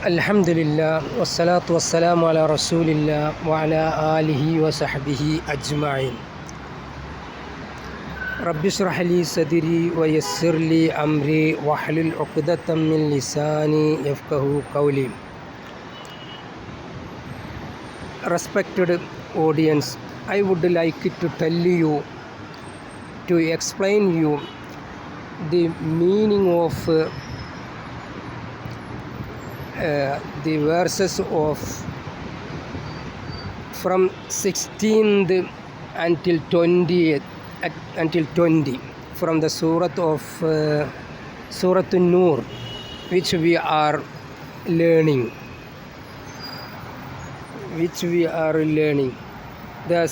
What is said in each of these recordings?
Alhamdulillah, wassalatu wassalamu ala rasulillah wa ala alihi wa sahbihi ajma'in. Rabbi shrah li sadri wa yassir li amri wahlul 'uqdatam min lisani yafqahu qawli. Respected audience, I would like to tell you, to explain you the meaning of the verses of from 16th until 20th until 20 from the surah of Surah An-Nur, which we are learning. The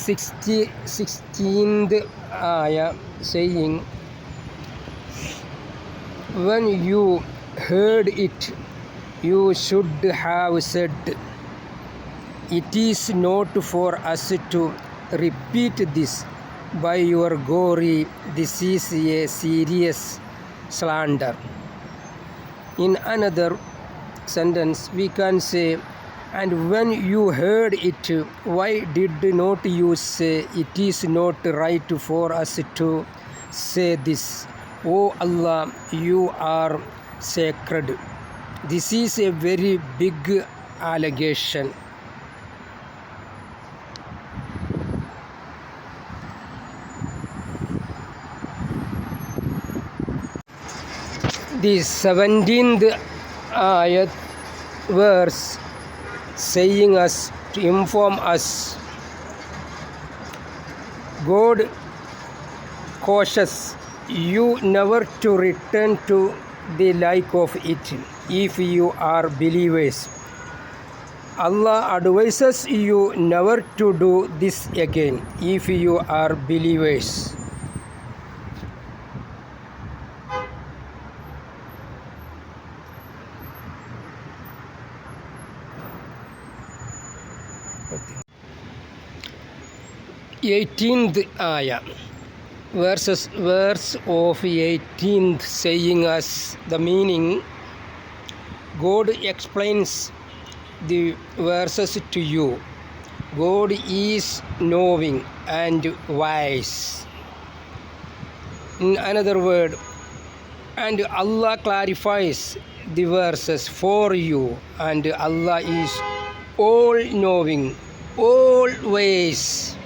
16th ayah saying, when you heard it, you should have said, it is not for us to repeat this by your glory. This is a serious slander. In another sentence, we can say, and when you heard it, why did not you say, it is not right for us to say this? O Allah, you are sacred. This is a very big allegation. The 17th ayat verse saying us, to inform us, God cautious you never to return to the like of it if you are believers. Allah advises you never to do this again if you are believers. Okay. 18th ayah, verse of 18th saying us the meaning. God explains the verses to you. God is knowing and wise. In another word, and Allah clarifies the verses for you, and Allah is all knowing, always.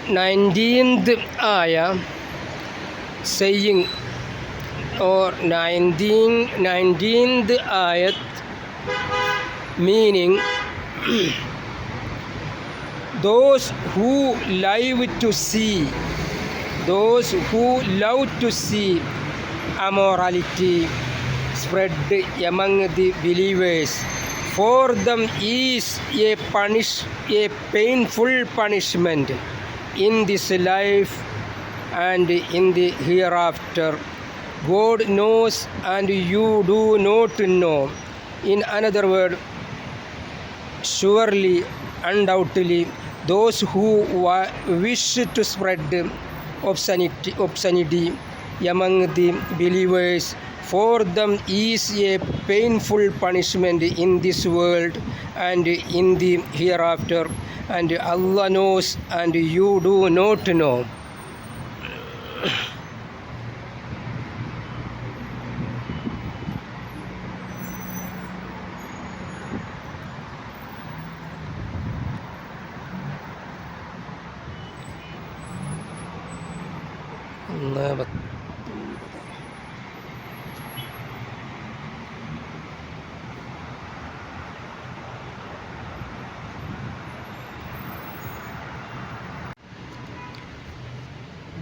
19th ayah saying, or 19th ayat meaning, those who love to see immorality spread among the believers, for them is a painful punishment in this life and in the hereafter. God knows and you do not know. In another word, surely, undoubtedly, those who wish to spread obscenity among the believers, for them is a painful punishment in this world and in the hereafter, and Allah knows and you do not know.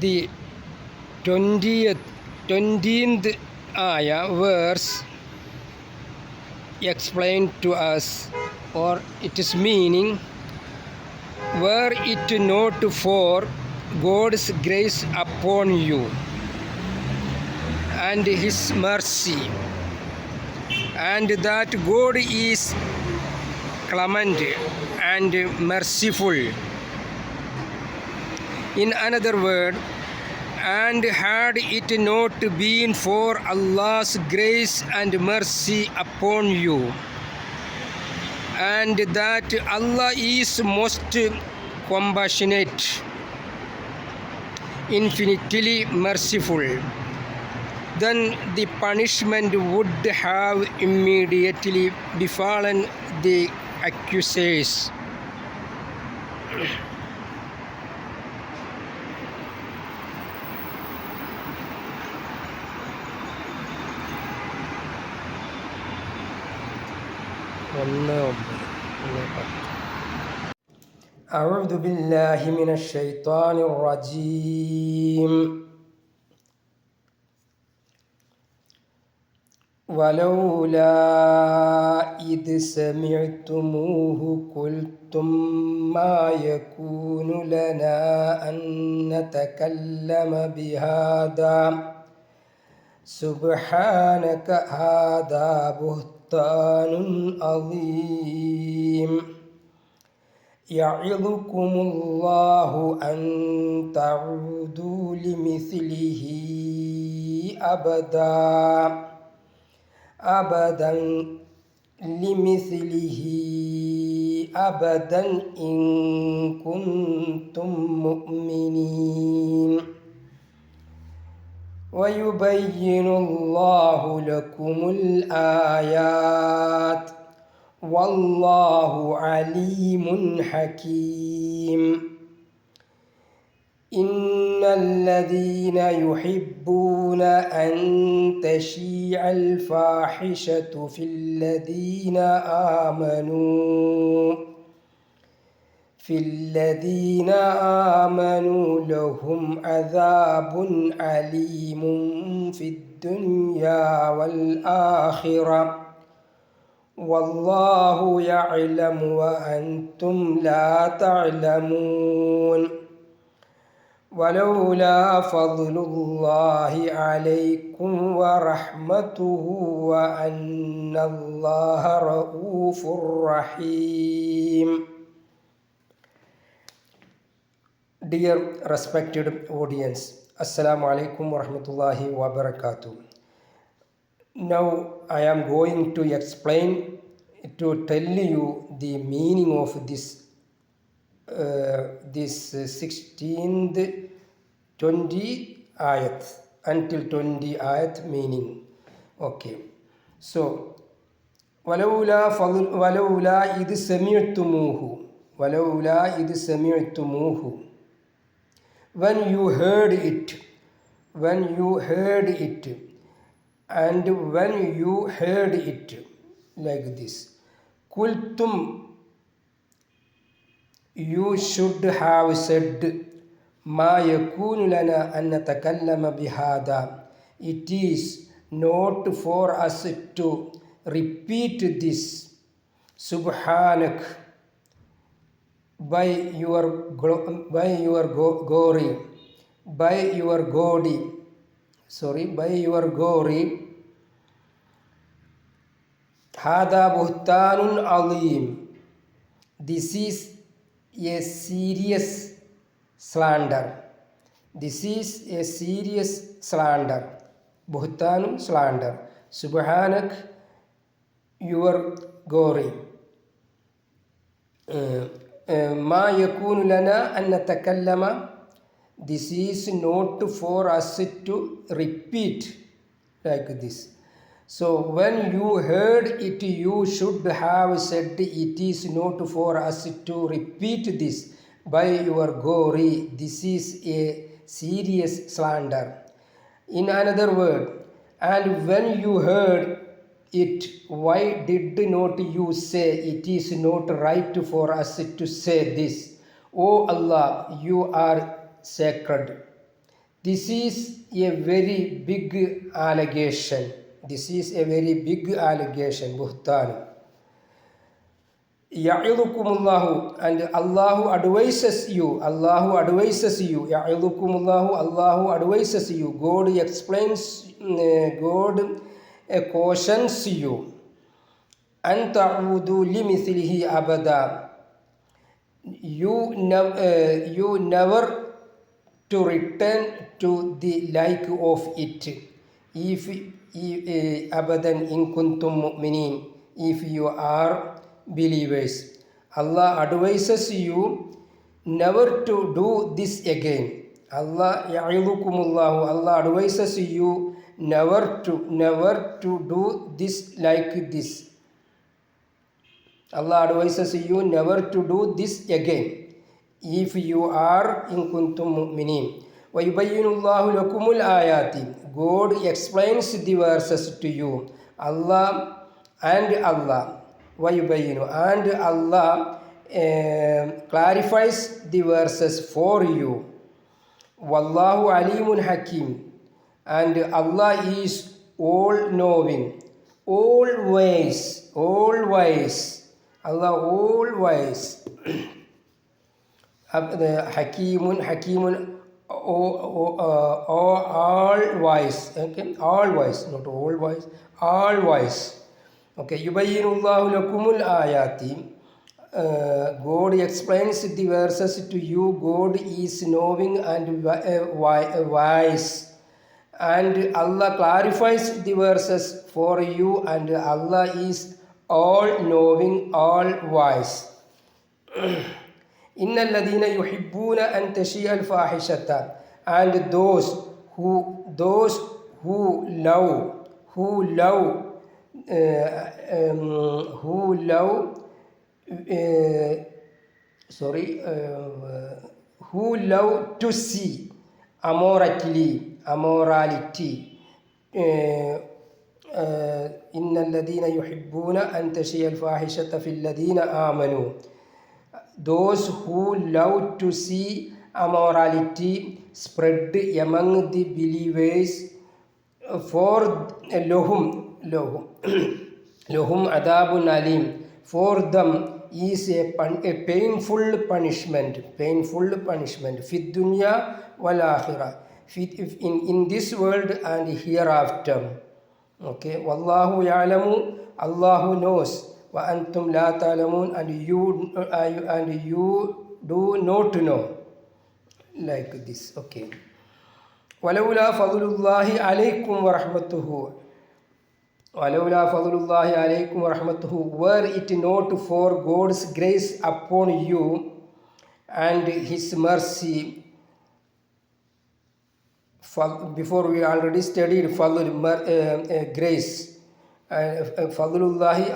The 20th ayah verse explained to us, or it is meaning, were it not for God's grace upon you and His mercy, and that God is clement and merciful. In another word, and had it not been for Allah's grace and mercy upon you, and that Allah is most compassionate, infinitely merciful, then the punishment would have immediately befallen the accusers. أعوذ بالله من الشيطان الرجيم. ولولا إذ سمعتموه قلتم ما يكون لنا أن نتكلم بهذا سبحانك هذا بهتان عظيم. يعظكم الله أن تعودوا لمثله أبدا إن كنتم مؤمنين. ويبين الله لكم الآيات والله عليم حكيم. إن الذين يحبون أن تشيع الفاحشة في الذين آمنوا لهم عذاب أليم في الدنيا والآخرة والله يعلم وأنتم لا تعلمون. ولولا فضل الله عليكم ورحمته وأن الله رؤوف رحيم. Dear respected audience, Assalamu alaikum wa rahmatullahi wa barakatuh. Now I am going to explain, to tell you the meaning of this 16th 20 ayat until 20 ayat meaning. Okay, so walawla idh sami'tumuhu, when you heard it, and when you heard it, like this. Kultum, you should have said, ma yakunu lana an natakallama bihada, it is not for us to repeat this. Subhanak, by your glory, hada buhtanun alim, this is a serious slander. Buhtanun, slander. Subhanak, your glory. Ma yakunu lana an natakallama, this is not for us to repeat, like this. So when you heard it, you should have said, it is not for us to repeat this. By your glory, this is a serious slander. In another word, and when you heard it, why did not you say, it is not right for us to say this? O Allah, you are sacred. This is a very big allegation. Buhtan. Ya'idukumullahu, and Allah advises you. Ya'idukumullahu, Allah advises you. God explains, God cautions you. أن تعودوا لمثله أبدا. You never to return to the like of it. If abadan in kuntum mu'minin, if you are believers. Allah advises you never to do this again. Allah ya'idukumullahu, Allah advises you never to do this like this. Allah advises you never to do this again if you are in kuntum mu'minin. Wa yubayyinullahu lakumul ayati. God explains the verses to you. Allah wa yubayyinu, and Allah clarifies the verses for you. Wallahu alimun hakim, and Allah is all knowing, all wise. Allah all wise. Hakimun, all wise. Okay, all wise, not all wise, all wise. Okay, yubayyinullahu lakumul ayati. God explains the verses to you. God is knowing and wise, and Allah clarifies the verses for you, and Allah is all knowing, all wise. Innal ladina yuhibbuna an tashi'a al-fahishata, and those who love to see immorality. Innal ladina yuhibbuna an tashi'a al-fahishata fil ladina amanu. Those who love to see immorality spread among the believers, for lahum adabun alim, for them is a painful punishment fid dunya wal akhirah, in this world and hereafter. Okay, wallahu ya'lamu, Allahu knows, wa antum la ta'lamun, and you do not know, like this. Okay. Walawla fadlullahi alaykum wa rahmatuhu, were it not for God's grace upon you and his mercy. Before we already studied grace. Fadlullahi,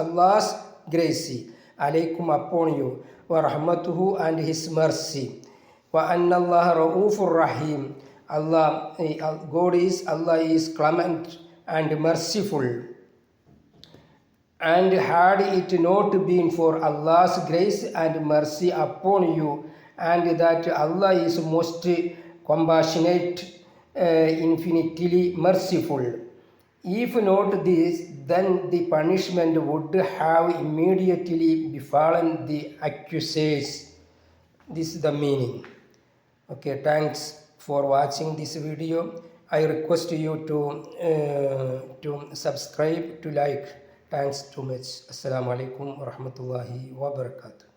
Allah's grace, alaykum, upon you, wa rahmatuhu, and his mercy, wa anna Allah ra'ufur rahim. Allah is clement and merciful. And had it not been for Allah's grace and mercy upon you, and that Allah is most compassionate, infinitely merciful. If not this, then the punishment would have immediately befallen the accusers. This is the meaning. Okay, thanks for watching this video. I request you to subscribe, to like. Thanks too much. Assalamu alaikum wa rahmatullahi wa barakatuh.